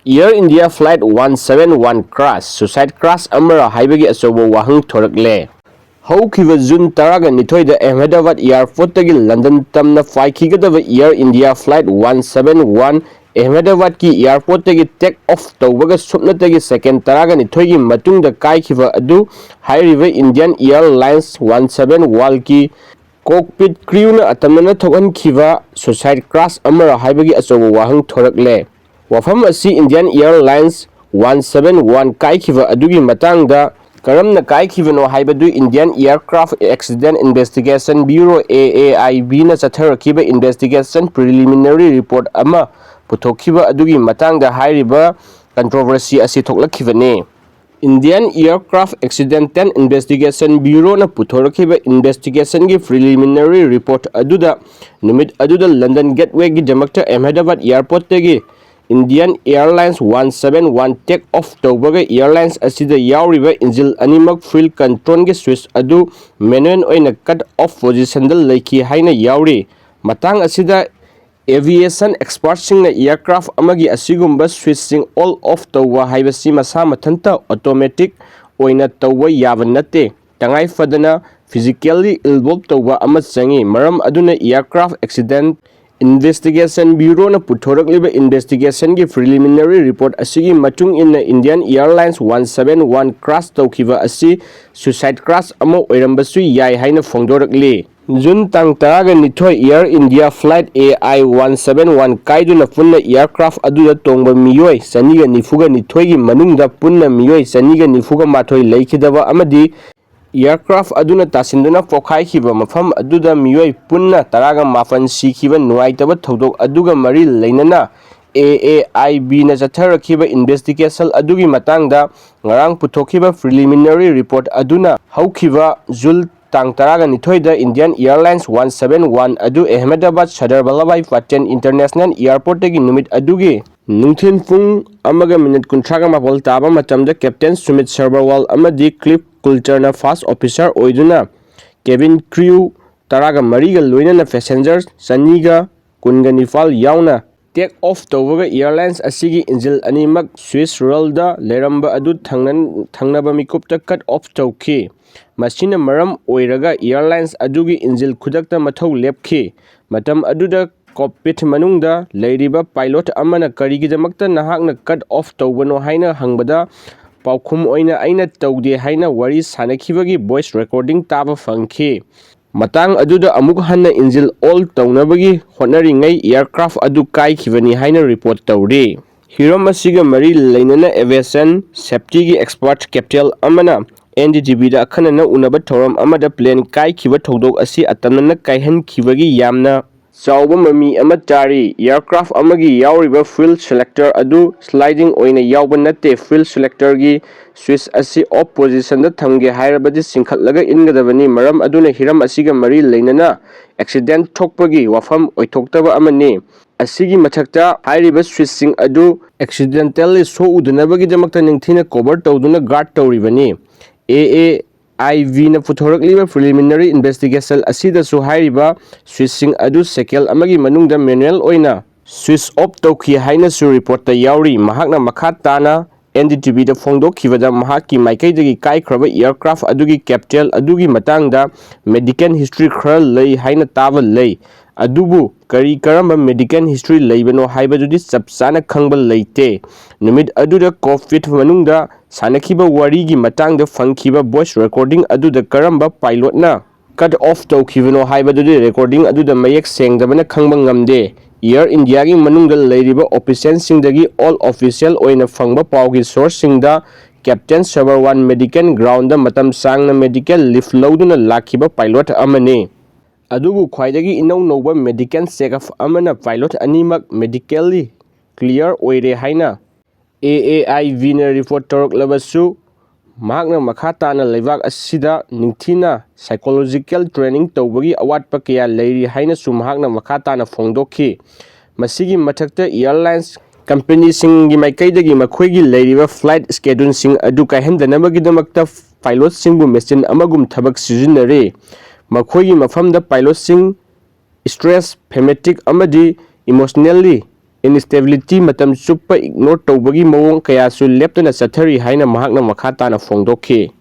Air India Flight 171 crash Sucide crash amara haibagi asobo wahang thorakle. Haukiva June taraga nithoida Ahmedabad Airport tagi London tamna faikigadava Air India Flight 171 Ahmedabad ki airport tagi take off tawbaga supna tagi second taraga nithoigi matungda kaikhiva adu hairiva Indian Airlines 171 ki cockpit crew na atamna thogan khiva Sucide crash amara haibagi asobo wahang thorakle. Wafam asi Indian Airlines 171 kaikhiva adugi matangda karamna kaikhivano haibadu Indian Aircraft Accident Investigation Bureau AAIB na chatharakiba investigation preliminary report ama puthokhiba adugi matangda hairiba controversy asi thoklakhivane. Indian Aircraft Accident Investigation Bureau na puthorakiba investigation gi preliminary report aduda numit aduda London Gateway gi jamakta Ahmedabad Airport tegi Indian Airlines 171 take off tawbaga airlines asida yauriba engine animak fuel control ge switch adu manual oina cut off position da leiki haina yauri matang asida aviation experts sing na aircraft amagi asigumba switch sing all off tawwa haibasi masa mathanta automatic oina tawwa yaba nate tangai fadana physically involved tawwa ama changi maram aduna aircraft accident Investigation Bureau na puthorakliba investigation gi preliminary report asigi matung in Indian Airlines 171 crash tawkhiba asi suicide crash ama oirambasu yai haina phongdorakli. June tang taraga nithoi Air India Flight AI 171 kaiduna punna aircraft aduda tongba miyoi saniga nifuga nithoi gi manungda punna miyoi saniga nifuga mathoi leikhidaba amadi aircraft aduna tasinduna pokhai khiba mafam aduda miyoi punna taraga mafan sikhiba nuaitaba thodok aduga mari leinana AAIB na chatharakiba investigation adugi matangda ngarang puthokhiba preliminary report aduna haukhiba jul tang taraga nithoida Indian Airlines 171 adu Ahmedabad Sardar Vallabhbhai Patel International Airport tagi numit adugi nungthin pung amaga minute kuntraga mapol taba matamda Captain Sumit Sarbarwal amadi clip Kulturna First Officer oiduna cabin crew taraga mariga loinana passengers saniga kunga nifal yauna take off tawbaga airlines asigi engine animak Swiss roll da leramba adu thangnaba mikupta cut off tawki masina maram oiraga airlines adugi engine khudakta mathau lepki matam aduda cockpit manungda leiriba pilot amana karigidamakta nahakna cut off tawbano haina hangbada paukhum oina aina tawde haina wari sanakhibagi voice recording taba fangki matang aduda amuk hanna engine all tawnabagi hotnaringai aircraft adu kai khibani haina report tawri hirom asiga mari leinana aviation safety gi expert captain amana NDTV da khanana unaba thoram amada plane kai khiba thodok asi atamna kaihan khibagi yamna Sauba mami ama tari aircraft amagi yauriba fuel selector adu sliding oina yauba nate fuel selector gi switch asi off position da thamge hairabadi singkhatlaga ingadabani maram aduna hiram asiga mari leinana accident thokpagi wafam oithoktaba amani asigi mathakta hairiba switch sing adu accidentally so udunabagi jamakta ningthina cover tawduna guard tawribani AAIB na puthorakliba preliminary investigation asida su hairiba switching adu sekel amagi manungda manual oina switch off tawki haina su report ta yauri mahakna makha tana NDTV da phongdokhibada mahaki maikaidagi kaikhraba aircraft adugi captain adugi matangda medical history khara lei haina taba lei adubu kari karamba medical history leibano haibadudi chapchana khangba leite numit aduda covid manungda sanakhiba warigi matangda fangkhiba voice recording aduda karamba pilot na cut off tawkhibano haibadudi recording aduda mayek sengdabana khangba ngamde Air India gi manungda leiriba officials singdagi all official oina fangba paugi source singda Captain Server 1 medical ground da matam sangna medical leave loduna lakhiba pilot amane adubu khwaidagi inau noba medical check-up amana pilot animak medically clear oire haina AAIB na report toroklabasu mahakna makha tana leibak asida ningthina psychological training tawbagi awatpa kaya leiri haina su mahakna makha tana phongdokhi masigi mathakta airlines company singi maikaidagi makhoigi leiriba flight schedule sing adu kaihandanabagi damakta pilot singbu machine amagum thabak sijinare makhoigi mafamda pilot sing stress, fanatic amadi emotionally instability matam chuppa ignore tawbagi mawong kayasu leptuna chathari haina mahakna makha tana phongdokhi